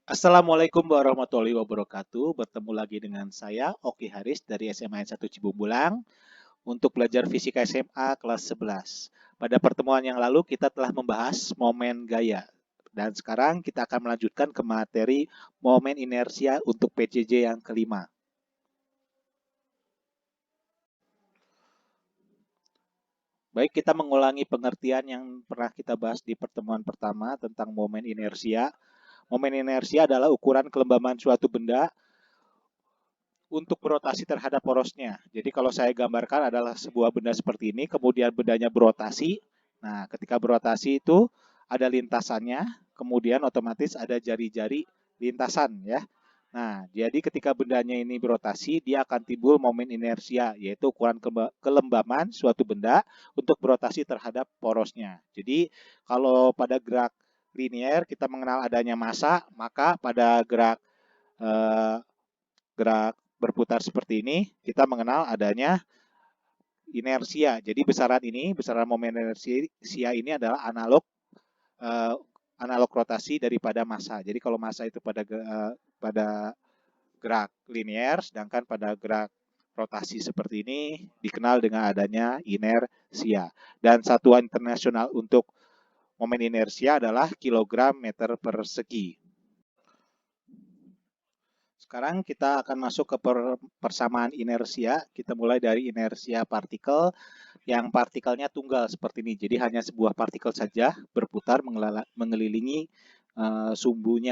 Assalamualaikum warahmatullahi wabarakatuh. Bertemu lagi dengan saya, Oki Haris dari SMA N1 Cibumbulang untuk belajar fisika SMA kelas 11. Pada pertemuan yang lalu kita telah membahas momen gaya. Dan sekarang kita akan melanjutkan ke materi momen inersia untuk PJJ yang kelima. Baik, kita mengulangi pengertian yang pernah kita bahas di pertemuan pertama tentang momen inersia. Momen inersia adalah ukuran kelembaban suatu benda untuk berotasi terhadap porosnya. Jadi kalau saya gambarkan adalah sebuah benda seperti ini, kemudian bendanya berotasi. Nah, ketika berotasi itu ada lintasannya, kemudian otomatis ada jari-jari lintasan ya. Nah, jadi ketika bendanya ini berotasi, dia akan timbul momen inersia, yaitu ukuran kelembaban suatu benda untuk berotasi terhadap porosnya. Jadi, kalau pada gerak linier kita mengenal adanya massa, maka pada eh, gerak berputar seperti ini, kita mengenal adanya inersia. Jadi besaran momen inersia ini adalah eh, analog rotasi daripada massa. Jadi kalau massa itu pada gerak linier, sedangkan pada gerak rotasi seperti ini dikenal dengan adanya inersia. Dan satuan internasional untuk momen inersia adalah kilogram meter persegi. Sekarang kita akan masuk ke persamaan inersia. Kita mulai dari inersia partikel yang partikelnya tunggal seperti ini. Jadi hanya sebuah partikel saja berputar mengelilingi sumbu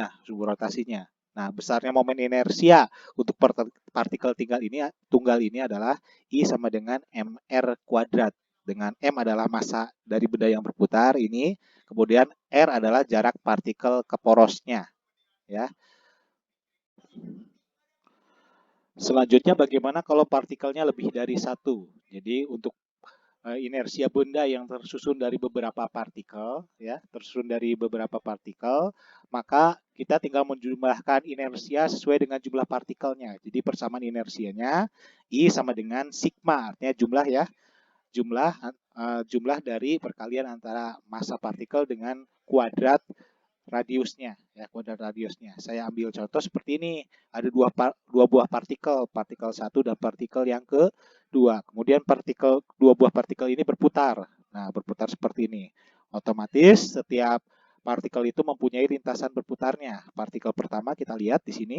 rotasinya. Nah, besarnya momen inersia untuk partikel tunggal ini adalah I sama dengan mr kuadrat. Dengan M adalah massa dari benda yang berputar ini, kemudian R adalah jarak partikel ke porosnya, ya. Selanjutnya bagaimana kalau partikelnya lebih dari satu? Jadi untuk inersia benda yang tersusun dari beberapa partikel, ya, maka kita tinggal menjumlahkan inersia sesuai dengan jumlah partikelnya. Jadi persamaan inersianya I sama dengan sigma, artinya jumlah ya, jumlah jumlah dari perkalian antara massa partikel dengan kuadrat radiusnya, ya, kuadrat radiusnya. Saya ambil contoh seperti ini, ada dua buah partikel, partikel satu dan partikel yang kedua. Kemudian dua buah partikel ini berputar. Nah, berputar seperti ini. Otomatis setiap partikel itu mempunyai lintasan berputarnya. Partikel pertama kita lihat di sini,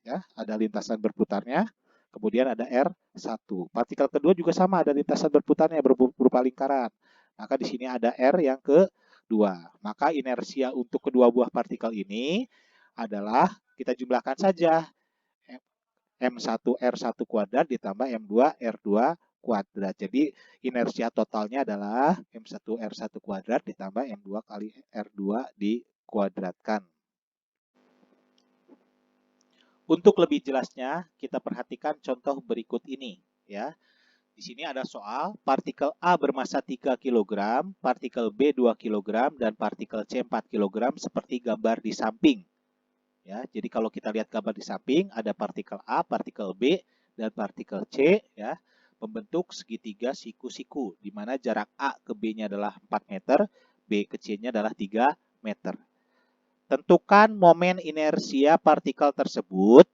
ya, ada lintasan berputarnya. Kemudian ada R1. Partikel kedua juga sama, ada lintasan berputarnya berupa lingkaran. Maka di sini ada R yang ke 2. Maka inersia untuk kedua buah partikel ini adalah kita jumlahkan saja M1R1 kuadrat ditambah M2R2 kuadrat. Jadi inersia totalnya adalah M1R1 kuadrat ditambah M2 kali R2 dikuadratkan. Untuk lebih jelasnya, kita perhatikan contoh berikut ini, ya. Di sini ada soal partikel A bermassa 3 kg, partikel B 2 kg, dan partikel C 4 kg seperti gambar di samping. Ya, jadi kalau kita lihat gambar di samping, ada partikel A, partikel B, dan partikel C, ya, membentuk segitiga siku-siku, di mana jarak A ke B-nya adalah 4 meter, B ke C-nya adalah 3 meter. Tentukan momen inersia partikel tersebut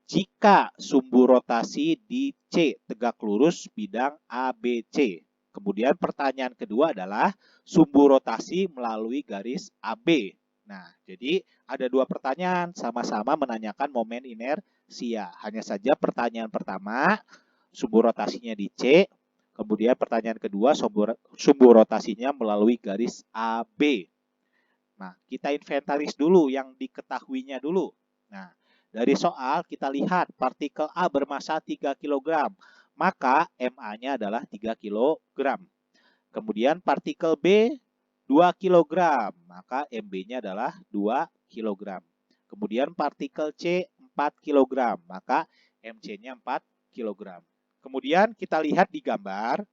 jika sumbu rotasi di C tegak lurus bidang ABC. Kemudian pertanyaan kedua adalah sumbu rotasi melalui garis AB. Nah, jadi ada dua pertanyaan sama-sama menanyakan momen inersia. Hanya saja pertanyaan pertama sumbu rotasinya di C, kemudian pertanyaan kedua sumbu rotasinya melalui garis AB. Nah, kita inventaris dulu yang diketahuinya dulu. Nah, dari soal kita lihat partikel A bermassa 3 kg, maka MA-nya adalah 3 kg. Kemudian partikel B 2 kg, maka MB-nya adalah 2 kg. Kemudian partikel C 4 kg, maka MC-nya 4 kg. Kemudian kita lihat di gambar,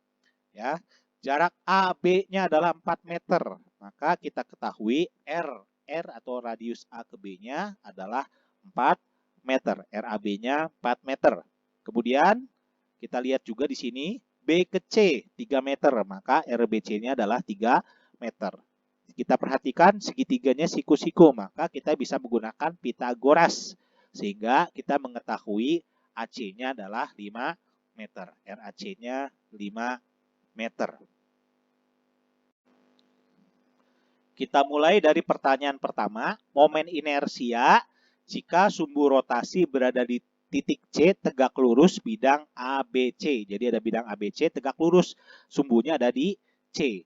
ya, jarak AB-nya adalah 4 meter. Maka kita ketahui R atau radius A ke B-nya adalah 4 meter. RAB-nya 4 meter. Kemudian kita lihat juga di sini B ke C 3 meter. Maka RBC-nya adalah 3 meter. kita perhatikan segitiganya siku-siku, maka kita bisa menggunakan Pitagoras. Sehingga kita mengetahui AC-nya adalah 5 meter. RAC-nya 5 meter. Kita mulai dari pertanyaan pertama, momen inersia jika sumbu rotasi berada di titik C tegak lurus bidang ABC. Jadi ada bidang ABC tegak lurus, sumbunya ada di C.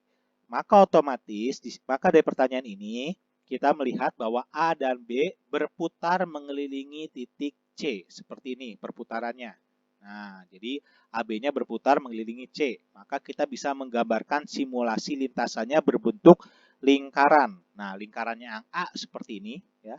Maka otomatis, maka dari pertanyaan ini, kita melihat bahwa A dan B berputar mengelilingi titik C. Seperti ini perputarannya. Nah, jadi AB-nya berputar mengelilingi C. Maka kita bisa menggambarkan simulasi lintasannya berbentuk lingkaran. Nah, lingkarannya yang A seperti ini, ya.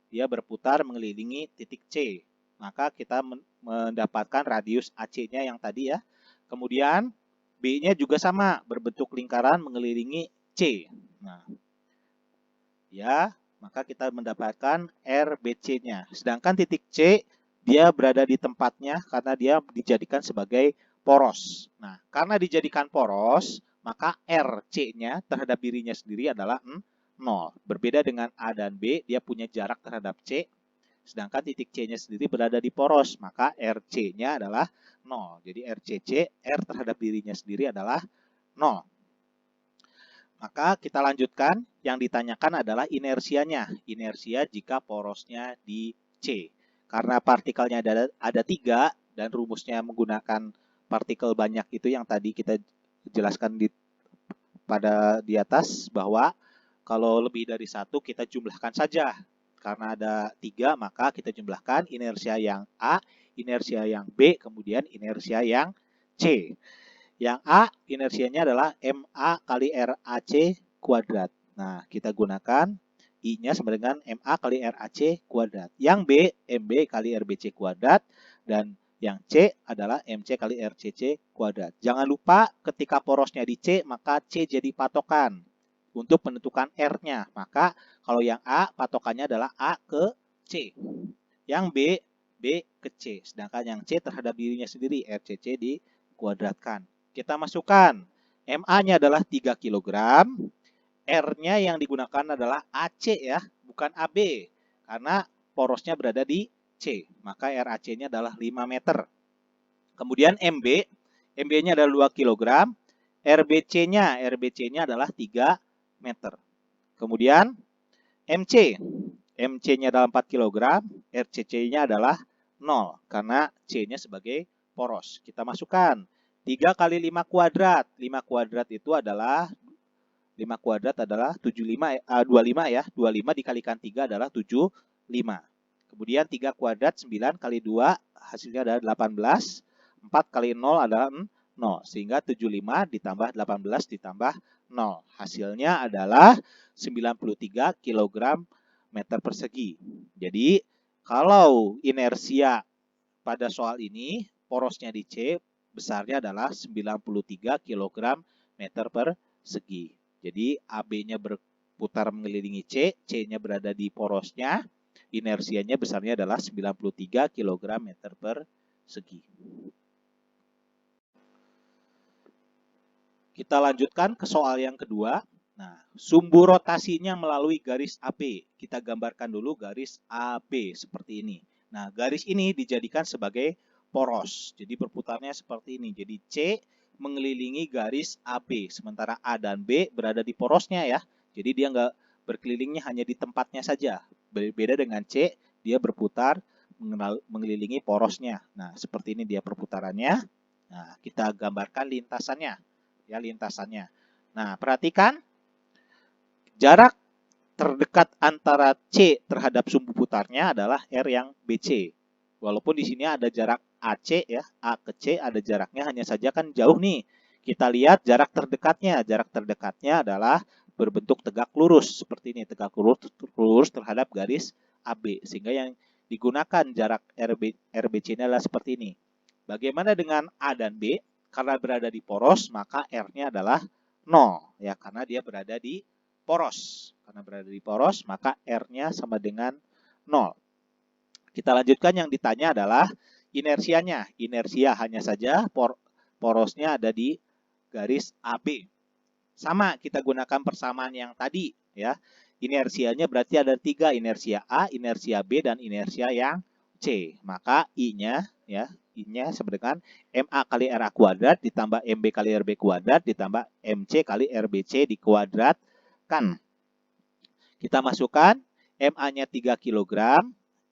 Dia berputar mengelilingi titik C. Maka kita mendapatkan radius AC-nya yang tadi ya. Kemudian B-nya juga sama, berbentuk lingkaran mengelilingi C. Nah, ya, maka kita mendapatkan RBC-nya. Sedangkan titik C dia berada di tempatnya karena dia dijadikan sebagai poros. Nah, karena dijadikan poros, maka RC-nya terhadap dirinya sendiri adalah 0. Berbeda dengan A dan B, dia punya jarak terhadap C, sedangkan titik C-nya sendiri berada di poros, maka RC-nya adalah 0. Jadi RCC, R terhadap dirinya sendiri adalah 0. Maka kita lanjutkan, yang ditanyakan adalah inersianya. Inersia jika porosnya di C. Karena partikelnya ada 3 dan rumusnya menggunakan partikel banyak itu yang tadi kita jelaskan di atas, bahwa kalau lebih dari 1 kita jumlahkan saja. Karena ada 3 maka kita jumlahkan inersia yang A, inersia yang B, kemudian inersia yang C. Yang A inersianya adalah MA kali RAC kuadrat. Nah, kita gunakan I-nya sama dengan MA kali RAC kuadrat. Yang B, MB kali RBC kuadrat. Dan yang C adalah MC kali RCC kuadrat. Jangan lupa ketika porosnya di C, maka C jadi patokan untuk menentukan R-nya. Maka kalau yang A, patokannya adalah A ke C. Yang B, B ke C. Sedangkan yang C terhadap dirinya sendiri, RCC dikuadratkan. Kita masukkan, MA-nya adalah 3 kg, R-nya yang digunakan adalah AC ya, bukan AB. Karena porosnya berada di C, maka RAC-nya adalah 5 meter. Kemudian MB, MB-nya adalah 2 kg, RBC-nya adalah 3 meter. Kemudian MC, MC-nya adalah 4 kg, RCC-nya adalah 0, karena C-nya sebagai poros. Kita masukkan, 3 kali 5 kuadrat. 5 kuadrat itu adalah 25 ya. 25 dikalikan 3 adalah 75. Kemudian 3 kuadrat 9 kali 2 hasilnya adalah 18. 4 kali 0 adalah 0. Sehingga 75 ditambah 18 ditambah 0. Hasilnya adalah 93 kg meter persegi. Jadi kalau inersia pada soal ini porosnya di C besarnya adalah 93 kg meter persegi. Jadi AB-nya berputar mengelilingi C, C-nya berada di porosnya, inersianya besarnya adalah 93 kg meter persegi. Kita lanjutkan ke soal yang kedua. Nah, sumbu rotasinya melalui garis AB. Kita gambarkan dulu garis AB seperti ini. Nah, garis ini dijadikan sebagai poros. Jadi berputarnya seperti ini. Jadi C mengelilingi garis AB. Sementara A dan B berada di porosnya ya. Jadi dia nggak berkelilingnya hanya di tempatnya saja. Berbeda dengan C, dia berputar mengelilingi porosnya. Nah, seperti ini dia perputarannya. Nah, kita gambarkan lintasannya. Ya, lintasannya. Nah, perhatikan jarak terdekat antara C terhadap sumbu putarnya adalah R yang BC. Walaupun di sini ada jarak AC ya, A ke C ada jaraknya, hanya saja kan jauh nih. Kita lihat jarak terdekatnya. Jarak terdekatnya adalah berbentuk tegak lurus seperti ini, tegak lurus terhadap garis AB. Sehingga yang digunakan jarak RBC ini adalah seperti ini. Bagaimana dengan A dan B? Karena berada di poros, maka R-nya adalah 0 ya, karena dia berada di poros. Karena berada di poros, maka R-nya sama dengan 0. Kita lanjutkan, yang ditanya adalah inersianya. Inersia hanya saja porosnya ada di garis AB. Sama, kita gunakan persamaan yang tadi ya. Inersianya berarti ada 3, inersia A, inersia B, dan inersia yang C. Maka I-nya ya, I-nya sama dengan MA kali RA kuadrat ditambah MB kali RB kuadrat ditambah MC kali RBC dikuadratkan. Kita masukkan MA-nya 3 kg,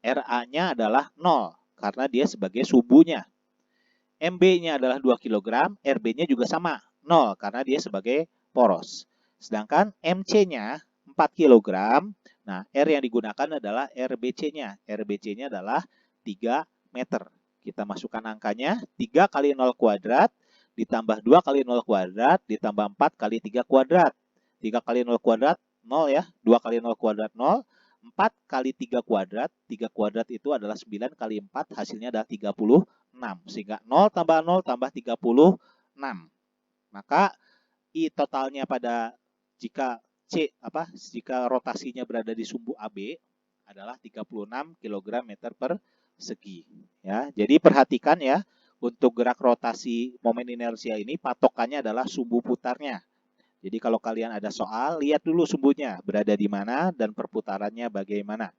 RA-nya adalah 0 karena dia sebagai subunya. MB-nya adalah 2 kg, RB-nya juga sama, 0 karena dia sebagai poros. Sedangkan MC-nya 4 kg, nah R yang digunakan adalah RBC-nya. RBC-nya adalah 3 meter. Kita masukkan angkanya, 3 kali 0 kuadrat, ditambah 2 kali 0 kuadrat, ditambah 4 kali 3 kuadrat. 3 kali 0 kuadrat, 0 ya. 2 kali 0 kuadrat, 0. 4 kali 3 kuadrat, 3 kuadrat itu adalah 9 kali 4, hasilnya adalah 36. Sehingga 0 tambah 0 tambah 36. Maka I totalnya pada jika jika rotasinya berada di sumbu AB adalah 36 kg meter persegi. Ya, jadi perhatikan ya, untuk gerak rotasi momen inersia ini patokannya adalah sumbu putarnya. Jadi kalau kalian ada soal, lihat dulu sumbunya berada di mana dan perputarannya bagaimana.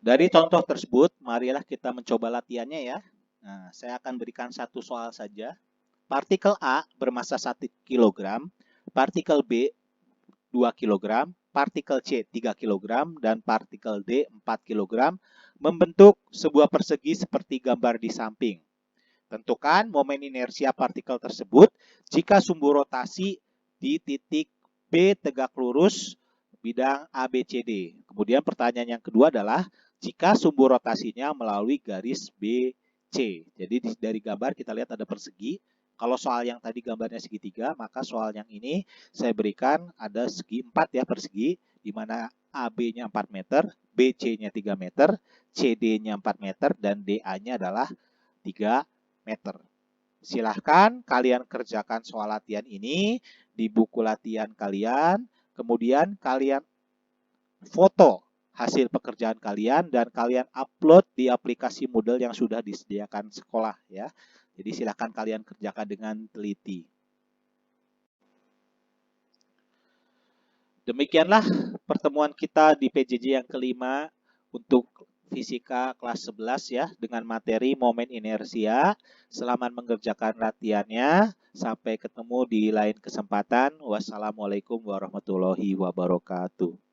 Dari contoh tersebut, marilah kita mencoba latihannya ya. Nah, saya akan berikan satu soal saja. Partikel A bermassa 1 kg, partikel B 2 kg, partikel C 3 kg, dan partikel D 4 kg membentuk sebuah persegi seperti gambar di samping. Tentukan momen inersia partikel tersebut jika sumbu rotasi di titik B tegak lurus bidang ABCD. Kemudian pertanyaan yang kedua adalah jika sumbu rotasinya melalui garis BC. Jadi dari gambar kita lihat ada persegi. Kalau soal yang tadi gambarnya segitiga, maka soal yang ini saya berikan ada segi 4 ya, persegi, di mana AB-nya 4 meter, BC-nya 3 meter, CD-nya 4 meter, dan DA-nya adalah 3 meter. Silahkan kalian kerjakan soal latihan ini di buku latihan kalian, kemudian kalian foto hasil pekerjaan kalian dan kalian upload di aplikasi Moodle yang sudah disediakan sekolah ya. Jadi silahkan kalian kerjakan dengan teliti. Demikianlah pertemuan kita di PJJ yang kelima untuk Fisika kelas 11 ya, dengan materi momen inersia. Selamat mengerjakan latihannya. Sampai ketemu di lain kesempatan. Wassalamualaikum warahmatullahi wabarakatuh.